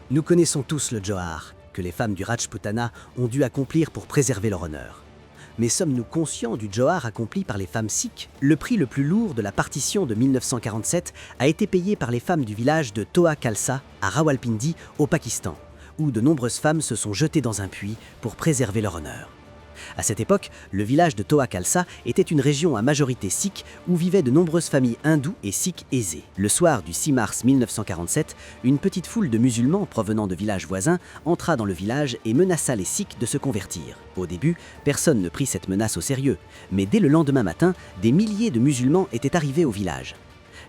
Nous connaissons tous le Johar, que les femmes du Rajputana ont dû accomplir pour préserver leur honneur. Mais sommes-nous conscients du Johar accompli par les femmes sikhs? Le prix le plus lourd de la partition de 1947 a été payé par les femmes du village de Toa Khalsa, à Rawalpindi, au Pakistan, où de nombreuses femmes se sont jetées dans un puits pour préserver leur honneur. À cette époque, le village de Toa Khalsa était une région à majorité sikh où vivaient de nombreuses familles hindoues et sikhs aisées. Le soir du 6 mars 1947, une petite foule de musulmans provenant de villages voisins entra dans le village et menaça les sikhs de se convertir. Au début, personne ne prit cette menace au sérieux, mais dès le lendemain matin, des milliers de musulmans étaient arrivés au village.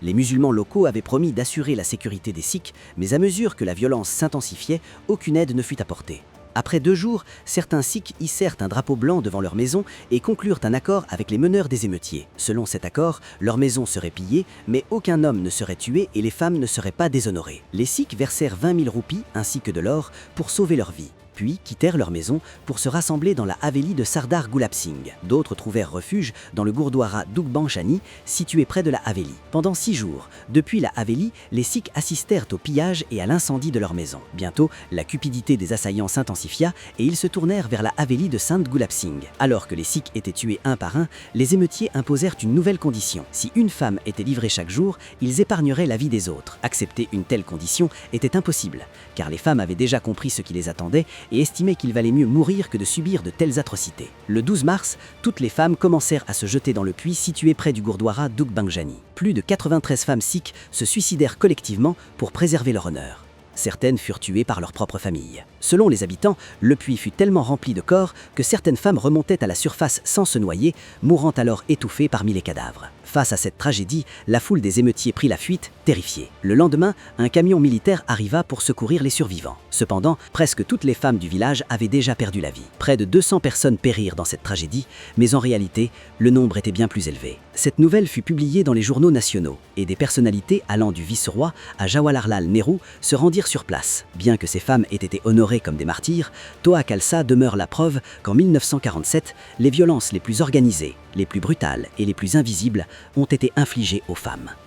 Les musulmans locaux avaient promis d'assurer la sécurité des sikhs, mais à mesure que la violence s'intensifiait, aucune aide ne fut apportée. Après 2 jours, certains sikhs hissèrent un drapeau blanc devant leur maison et conclurent un accord avec les meneurs des émeutiers. Selon cet accord, leur maison serait pillée, mais aucun homme ne serait tué et les femmes ne seraient pas déshonorées. Les sikhs versèrent 20 000 roupies ainsi que de l'or pour sauver leur vie, puis quittèrent leur maison pour se rassembler dans la Haveli de Sardar Gulab Singh. D'autres trouvèrent refuge dans le Gurdwara Dukban-Chani, situé près de la Haveli. Pendant 6 jours, depuis la Haveli, les Sikhs assistèrent au pillage et à l'incendie de leur maison. Bientôt, la cupidité des assaillants s'intensifia et ils se tournèrent vers la Haveli de Sant Gulab Singh. Alors que les Sikhs étaient tués un par un, les émeutiers imposèrent une nouvelle condition. Si une femme était livrée chaque jour, ils épargneraient la vie des autres. Accepter une telle condition était impossible, car les femmes avaient déjà compris ce qui les attendait et estimaient qu'il valait mieux mourir que de subir de telles atrocités. Le 12 mars, toutes les femmes commencèrent à se jeter dans le puits situé près du Gurdwara Dukban-Chani. Plus de 93 femmes sikhs se suicidèrent collectivement pour préserver leur honneur. Certaines furent tuées par leur propre famille. Selon les habitants, le puits fut tellement rempli de corps que certaines femmes remontaient à la surface sans se noyer, mourant alors étouffées parmi les cadavres. Face à cette tragédie, la foule des émeutiers prit la fuite, terrifiée. Le lendemain, un camion militaire arriva pour secourir les survivants. Cependant, presque toutes les femmes du village avaient déjà perdu la vie. Près de 200 personnes périrent dans cette tragédie, mais en réalité, le nombre était bien plus élevé. Cette nouvelle fut publiée dans les journaux nationaux, et des personnalités allant du vice-roi à Jawaharlal Nehru se rendirent sur place. Bien que ces femmes aient été honorées comme des martyrs, Toa Khalsa demeure la preuve qu'en 1947, les violences les plus organisées, les plus brutales et les plus invisibles ont été infligées aux femmes.